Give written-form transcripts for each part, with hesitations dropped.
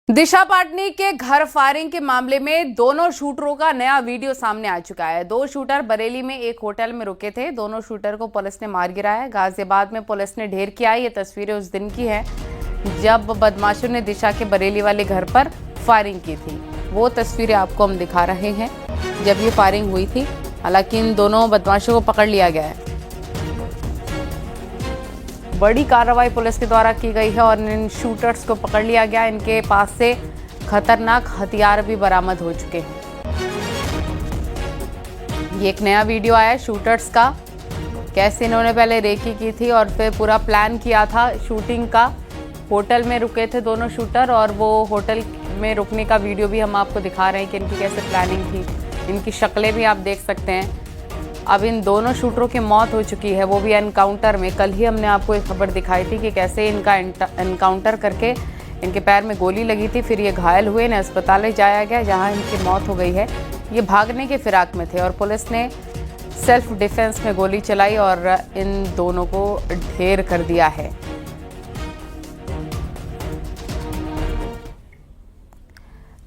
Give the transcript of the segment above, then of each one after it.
दिशा पाटनी के घर फायरिंग के मामले में दोनों शूटरों का नया वीडियो सामने आ चुका है। दो शूटर बरेली में एक होटल में रुके थे। दोनों शूटर को पुलिस ने मार गिराया है। गाजियाबाद में पुलिस ने ढेर किया। ये तस्वीरें उस दिन की है जब बदमाशों ने दिशा के बरेली वाले घर पर फायरिंग की थी। वो तस्वीरें आपको हम दिखा रहे हैं जब ये फायरिंग हुई थी। हालांकि इन दोनों बदमाशों को पकड़ लिया गया है। बड़ी कार्रवाई पुलिस के द्वारा की गई है और इन शूटर्स को पकड़ लिया गया। इनके पास से खतरनाक हथियार भी बरामद हो चुके हैं। ये एक नया वीडियो आया शूटर्स का, कैसे इन्होंने पहले रेकी की थी और फिर पूरा प्लान किया था शूटिंग का। होटल में रुके थे दोनों शूटर और वो होटल में रुकने का वीडियो भी हम आपको दिखा रहे हैं कि इनकी कैसे प्लानिंग थी। इनकी शक्लें भी आप देख सकते हैं। अब इन दोनों शूटरों की मौत हो चुकी है, वो भी एनकाउंटर में। कल ही हमने आपको एक खबर दिखाई थी कि कैसे इनका एनकाउंटर करके इनके पैर में गोली लगी थी, फिर ये घायल हुए, इन्हें अस्पताल ले जाया गया जहां इनकी मौत हो गई है। ये भागने के फिराक में थे और पुलिस ने सेल्फ डिफेंस में गोली चलाई और इन दोनों को ढेर कर दिया है।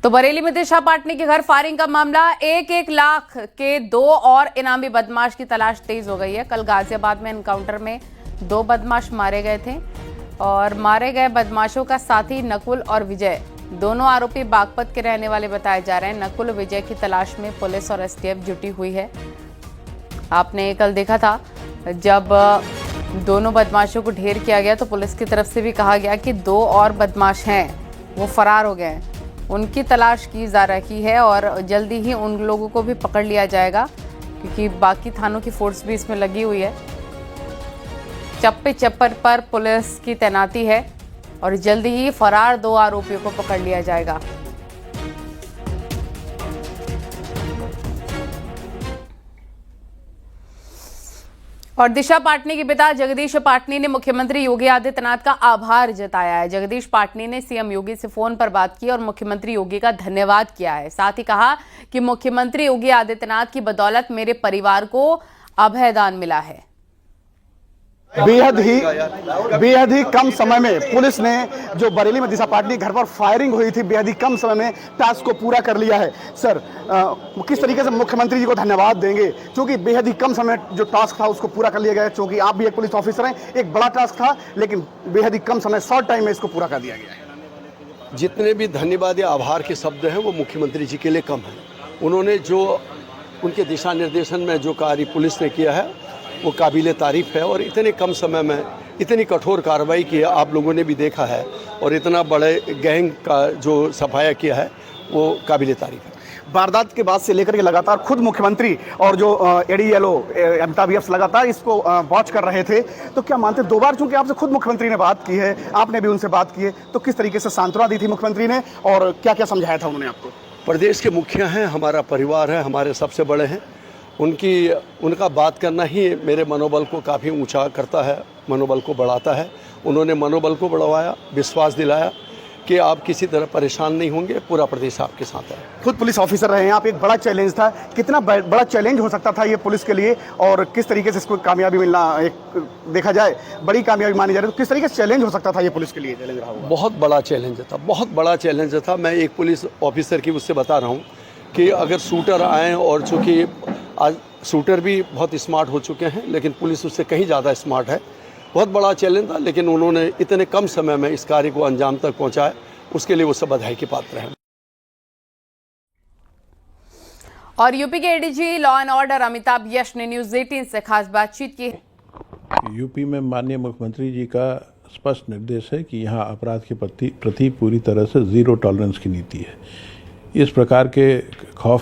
तो बरेली में दिशा पाटनी के घर फायरिंग का मामला, 1-1 लाख के 2 और इनामी बदमाश की तलाश तेज हो गई है। कल गाजियाबाद में एनकाउंटर में 2 बदमाश मारे गए थे और मारे गए बदमाशों का साथी नकुल और विजय, दोनों आरोपी बागपत के रहने वाले बताए जा रहे हैं। नकुल और विजय की तलाश में पुलिस और एसटीएफ जुटी हुई है। आपने कल देखा था जब दोनों बदमाशों को ढेर किया गया तो पुलिस की तरफ से भी कहा गया कि 2 और बदमाश हैं, वो फरार हो गए हैं। उनकी तलाश की जा रही है और जल्दी ही उन लोगों को भी पकड़ लिया जाएगा क्योंकि बाकी थानों की फोर्स भी इसमें लगी हुई है। चप्पे चप्पर पर पुलिस की तैनाती है और जल्दी ही फरार 2 आरोपियों को पकड़ लिया जाएगा। और दिशा पाटनी के पिता जगदीश पाटनी ने मुख्यमंत्री योगी आदित्यनाथ का आभार जताया है। जगदीश पाटनी ने सीएम योगी से फोन पर बात की और मुख्यमंत्री योगी का धन्यवाद किया है। साथ ही कहा कि मुख्यमंत्री योगी आदित्यनाथ की बदौलत मेरे परिवार को अभयदान मिला है। बेहद ही कम समय में पुलिस ने जो बरेली में दिशा पाटनी घर पर फायरिंग हुई थी, बेहद ही कम समय में टास्क को पूरा कर लिया है। सर, किस तरीके से मुख्यमंत्री जी को धन्यवाद देंगे क्योंकि बेहद ही कम समय जो टास्क था उसको पूरा कर लिया गया है। क्योंकि आप भी एक पुलिस ऑफिसर हैं, एक बड़ा टास्क था लेकिन बेहद ही कम समय, शॉर्ट टाइम में इसको पूरा कर दिया गया है। जितने भी धन्यवाद या आभार के शब्द हैं वो मुख्यमंत्री जी के लिए कम है। उन्होंने जो उनके दिशा निर्देशन में जो कार्य पुलिस ने किया है वो काबिले तारीफ़ है और इतने कम समय में इतनी कठोर कार्रवाई की है, आप लोगों ने भी देखा है, और इतना बड़े गैंग का जो सफाया किया है वो काबिले तारीफ़ है। वारदात के बाद से लेकर के लगातार खुद मुख्यमंत्री और जो एडीएलओ अमिताभ यश लगातार इसको वॉच कर रहे थे, तो क्या मानते 2 बार चूंकि आपसे खुद मुख्यमंत्री ने बात की है, आपने भी उनसे बात की है, तो किस तरीके से सांत्वना दी थी मुख्यमंत्री ने और क्या क्या समझाया था उन्होंने आपको? प्रदेश के मुखिया हैं, हमारा परिवार है, हमारे सबसे बड़े हैं। उनका बात करना ही मेरे मनोबल को काफ़ी ऊंचा करता है, मनोबल को बढ़ाता है। उन्होंने मनोबल को बढ़ाया, विश्वास दिलाया कि आप किसी तरह परेशान नहीं होंगे, पूरा प्रदेश आपके साथ है। खुद पुलिस ऑफिसर रहे हैं आप, एक बड़ा चैलेंज था, कितना बड़ा चैलेंज हो सकता था ये पुलिस के लिए और किस तरीके से इसको कामयाबी मिलना, एक देखा जाए बड़ी कामयाबी मानी जा रही है, तो किस तरीके से चैलेंज हो सकता था ये पुलिस के लिए? चैलेंज रहा होगा, बहुत बड़ा चैलेंज था, बहुत बड़ा चैलेंज था। मैं एक पुलिस ऑफिसर की उससे बता रहा हूँ कि अगर शूटर आएँ, और चूँकि आज शूटर भी बहुत स्मार्ट हो चुके हैं लेकिन पुलिस उससे कहीं ज़्यादा स्मार्ट है, बहुत बड़ा चैलेंज था, लेकिन उन्होंने इतने कम समय में इस कार्य को अंजाम तक पहुंचाया, उसके लिए वो सब बधाई के पात्र हैं। और यूपी के ADG law and order Amitabh Yash ने न्यूज़ 18 से खास बातचीत की। यूपी में माननीय मुख्यमंत्री जी का स्पष्ट निर्देश है कि यहाँ अपराध के प्रति पूरी तरह से जीरो टॉलरेंस की नीति है। इस प्रकार के खौफ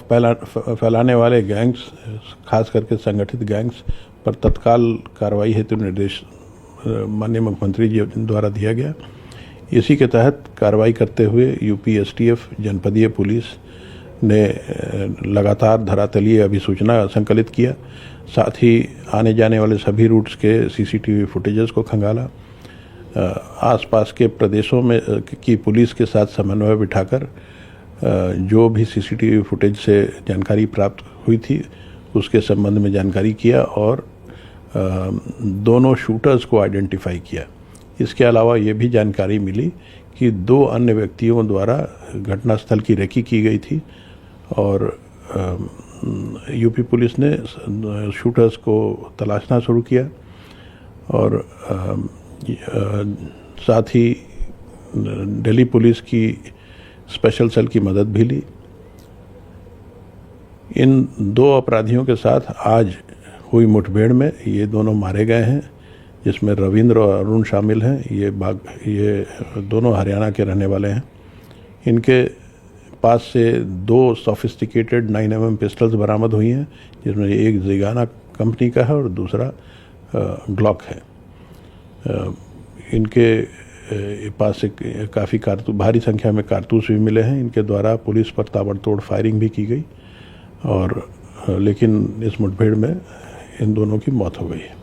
फैलाने वाले गैंग्स, खास करके संगठित गैंग्स पर तत्काल कार्रवाई हेतु निर्देश माननीय मुख्यमंत्री जी द्वारा दिया गया। इसी के तहत कार्रवाई करते हुए यूपी एसटीएफ, जनपदीय पुलिस ने लगातार धरातलीय अभिसूचना संकलित किया। साथ ही आने जाने वाले सभी रूट्स के सीसीटीवी फुटेजेस को खंगाला। आसपास के प्रदेशों में की पुलिस के साथ समन्वय बिठाकर जो भी सीसीटीवी फुटेज से जानकारी प्राप्त हुई थी उसके संबंध में जानकारी किया और दोनों शूटर्स को आइडेंटिफाई किया। इसके अलावा ये भी जानकारी मिली जबकि 2 अन्य व्यक्तियों द्वारा घटनास्थल की रेकी की गई थी और यूपी पुलिस ने शूटर्स को तलाशना शुरू किया और साथ ही दिल्ली पुलिस की स्पेशल सेल की मदद भी ली। इन 2 अपराधियों के साथ आज हुई मुठभेड़ में ये दोनों मारे गए हैं, जिसमें रविंद्र और अरुण शामिल हैं। ये दोनों हरियाणा के रहने वाले हैं। इनके पास से 2 सोफिस्टिकेटेड 9mm पिस्टल्स बरामद हुई हैं, जिसमें एक ज़िगाना कंपनी का है और दूसरा ग्लॉक है। इनके पास से काफ़ी भारी संख्या में कारतूस भी मिले हैं। इनके द्वारा पुलिस पर ताबड़तोड़ फायरिंग भी की गई और लेकिन इस मुठभेड़ में इन दोनों की मौत हो गई है।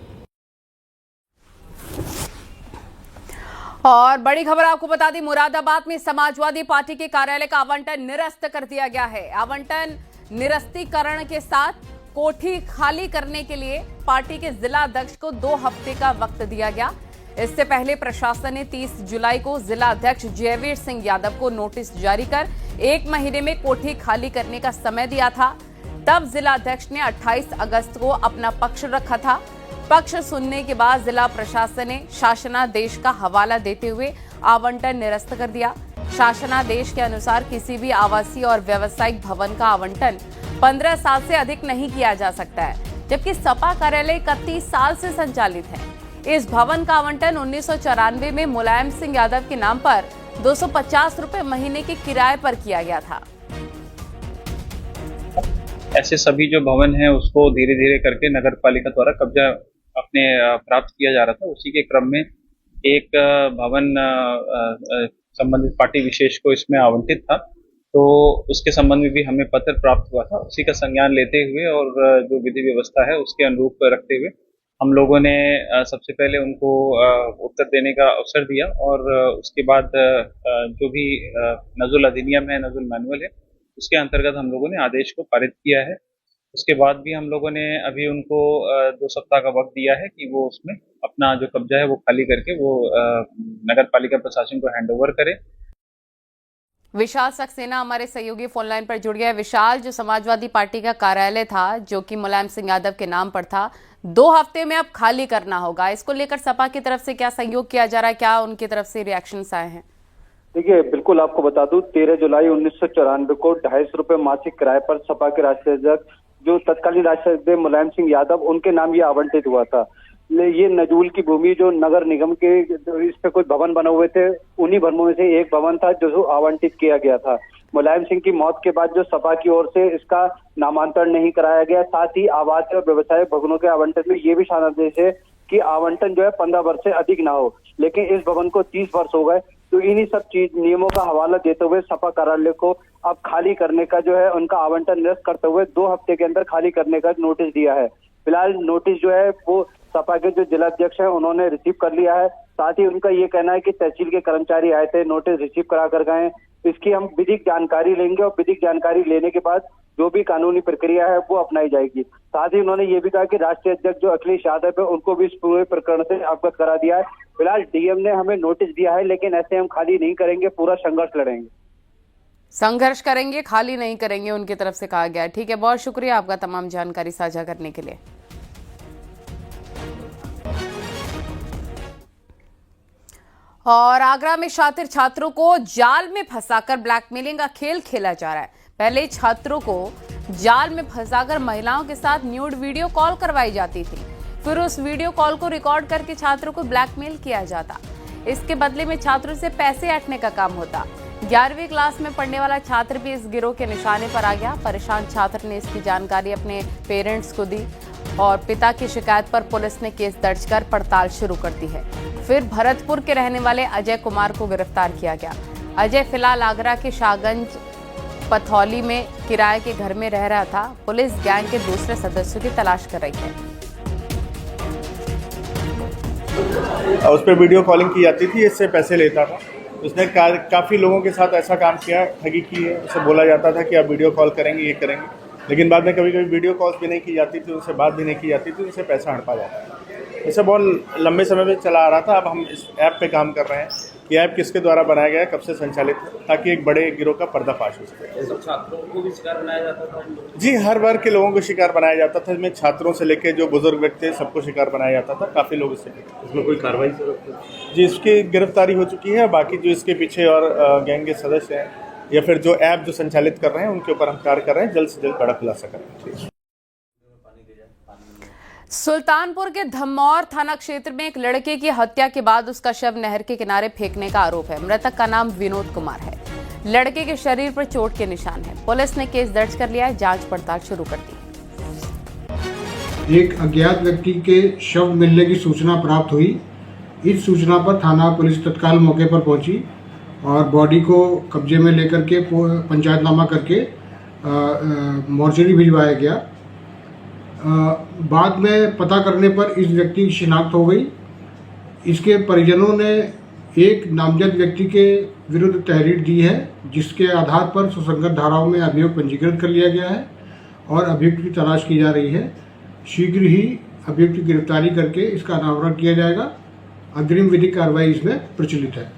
और बड़ी खबर आपको बता दी, मुरादाबाद में समाजवादी पार्टी के कार्यालय का आवंटन निरस्त कर दिया गया है। आवंटन निरस्तीकरण के साथ कोठी खाली करने के लिए पार्टी के जिला अध्यक्ष को 2 हफ्ते का वक्त दिया गया। इससे पहले प्रशासन ने 30 जुलाई को जिला अध्यक्ष जयवीर सिंह यादव को नोटिस जारी कर 1 महीने में कोठी खाली करने का समय दिया था। तब जिला अध्यक्ष ने 28 अगस्त को अपना पक्ष रखा था। पक्ष सुनने के बाद जिला प्रशासन ने शासनादेश का हवाला देते हुए आवंटन निरस्त कर दिया। शासनादेश के अनुसार किसी भी आवासीय और व्यावसायिक भवन का आवंटन 15 साल से अधिक नहीं किया जा सकता है, जबकि सपा कार्यालय 31 साल से संचालित है। इस भवन का आवंटन 1994 में मुलायम सिंह यादव के नाम पर 250 रुपए महीने के किराए पर किया गया था। ऐसे सभी जो भवन है उसको धीरे धीरे करके नगर पालिका द्वारा कब्जा अपने प्राप्त किया जा रहा था। उसी के क्रम में एक भवन संबंधित पार्टी विशेष को इसमें आवंटित था, तो उसके संबंध में भी हमें पत्र प्राप्त हुआ था। उसी का संज्ञान लेते हुए और जो विधि व्यवस्था है उसके अनुरूप रखते हुए हम लोगों ने सबसे पहले उनको उत्तर देने का अवसर दिया और उसके बाद जो भी नजुल अधिनियम है, नजुल मैनुअल है, उसके अंतर्गत हम लोगों ने आदेश को पारित किया है। उसके बाद भी हम लोगों ने अभी उनको 2 सप्ताह का वक्त दिया है कि वो उसमें अपना जो कब्जा है वो खाली करके वो नगर पालिका प्रशासन को हैंडओवर करे। विशाल सक्सेना हमारे सहयोगी फोन लाइन पर जुड़ गया है। विशाल, जो समाजवादी पार्टी का कार्यालय था जो कि मुलायम सिंह यादव के नाम पर था, 2 हफ्ते में अब खाली करना होगा। इसको लेकर सपा की तरफ से क्या सहयोग किया जा रहा है, क्या उनकी तरफ से रिएक्शंस आए हैं? देखिए, बिल्कुल आपको बता दूं, 13 जुलाई 1994 को 250 रुपए मासिक किराए पर सपा के राष्ट्रीय अध्यक्ष जो तत्कालीन राष्ट्रीय अध्यक्ष मुलायम सिंह यादव, उनके नाम ये आवंटित हुआ था। ये नजूल की भूमि जो नगर निगम के इस पे कुछ भवन बने हुए थे, उन्हीं भवनों में से एक भवन था जो आवंटित किया गया था। मुलायम सिंह की मौत के बाद जो सपा की ओर से इसका नामांतरण नहीं कराया गया, साथ ही आवास और व्यवसायिक भवनों के आवंटन में ये भी शासनादेश है कि आवंटन जो है 15 वर्ष से अधिक ना हो, लेकिन इस भवन को 30 वर्ष हो गए। तो इन्हीं सब चीज नियमों का हवाला देते हुए सपा कार्यालय को अब खाली करने का जो है उनका आवंटन निरस्त करते हुए 2 हफ्ते के अंदर खाली करने का नोटिस दिया है। फिलहाल नोटिस जो है वो सपा के जो जिला अध्यक्ष हैं उन्होंने रिसीव कर लिया है। साथ ही उनका ये कहना है कि तहसील के कर्मचारी आए थे, नोटिस रिसीव करा कर गए। इसकी हम विधिक जानकारी लेंगे और विधिक जानकारी लेने के बाद जो भी कानूनी प्रक्रिया है वो अपनाई जाएगी। साथ ही उन्होंने ये भी कहा कि राष्ट्रीय अध्यक्ष जो अखिलेश यादव है उनको भी इस पूरे प्रकरण से अवगत करा दिया है। फिलहाल डीएम ने हमें नोटिस दिया है, लेकिन ऐसे हम खाली नहीं करेंगे, पूरा संघर्ष लड़ेंगे। संघर्ष करेंगे, खाली नहीं करेंगे, उनकी तरफ से कहा गया है। ठीक है, बहुत शुक्रिया आपका तमाम जानकारी साझा करने के लिए। और आगरा में शातिर छात्रों को जाल में फंसाकर ब्लैकमेलिंग का खेल खेला जा रहा है। पहले छात्रों को जाल में फंसाकर महिलाओं के साथ न्यूड वीडियो कॉल करवाई जाती थी, फिर उस वीडियो कॉल को रिकॉर्ड करके छात्रों को ब्लैकमेल किया जाता। इसके बदले में छात्रों से पैसे ऐंठने का काम होता। 11वीं क्लास में पढ़ने वाला छात्र भी इस गिरोह के निशाने पर आ गया। परेशान छात्र ने इसकी जानकारी अपने पेरेंट्स को दी और पिता की शिकायत पर पुलिस ने केस दर्ज कर पड़ताल शुरू कर दी है। फिर भरतपुर के रहने वाले अजय कुमार को गिरफ्तार किया गया। अजय फिलहाल आगरा के शाहगंज पथौली में किराए के घर में रह रहा था। पुलिस गैंग के दूसरे सदस्यों की तलाश कर रही है। उस पर वीडियो कॉलिंग की जाती थी, इससे पैसे लेता था। उसने काफ़ी लोगों के साथ ऐसा काम किया, ठगी की है। उसे बोला जाता था कि आप वीडियो कॉल करेंगे, ये करेंगे, लेकिन बाद में कभी कभी वीडियो कॉल्स भी नहीं की जाती थी, उनसे बात भी नहीं की जाती थी, उनसे पैसा हड़पा जाता था। इसे बहुत लंबे समय में चला आ रहा था। अब हम इस ऐप पे काम कर रहे हैं कि ऐप किसके द्वारा बनाया गया है, कब से संचालित है, ताकि एक बड़े गिरोह का पर्दाफाश हो सके। छात्रों को भी शिकार बनाया जाता था? जी, हर वर्ग के लोगों को शिकार बनाया जाता था। इसमें छात्रों से लेकर जो बुजुर्ग व्यक्ति थे सबको शिकार बनाया जाता था। काफ़ी लोग इससे इसमें कोई कार्रवाई? जी, इसकी गिरफ्तारी हो चुकी है। बाकी जो इसके पीछे और गैंग के सदस्य हैं या फिर जो ऐप जो संचालित कर रहे हैं उनके ऊपर हम कार्य कर रहे हैं। जल्द से जल्द बड़ा खुलासा करेंगे। सुल्तानपुर के धमौर थाना क्षेत्र में एक लड़के की हत्या के बाद उसका शव नहर के किनारे फेंकने का आरोप है। मृतक का नाम विनोद कुमार है। लड़के के शरीर पर चोट के निशान है। पुलिस ने केस दर्ज कर लिया है, जांच पड़ताल शुरू कर दी। एक अज्ञात व्यक्ति के शव मिलने की सूचना प्राप्त हुई। इस सूचना पर थाना पुलिस तत्काल मौके पर पहुंची और बॉडी को कब्जे में लेकर के पंचायतनामा करके मोर्चरी भिजवाया गया। बाद में पता करने पर इस व्यक्ति की शिनाख्त हो गई। इसके परिजनों ने एक नामजद व्यक्ति के विरुद्ध तहरीर दी है, जिसके आधार पर सुसंगत धाराओं में अभियोग पंजीकृत कर लिया गया है और अभियुक्त की तलाश की जा रही है। शीघ्र ही अभियुक्त की गिरफ्तारी करके इसका अनावरण किया जाएगा। अग्रिम विधिक कार्रवाई इसमें प्रचलित है।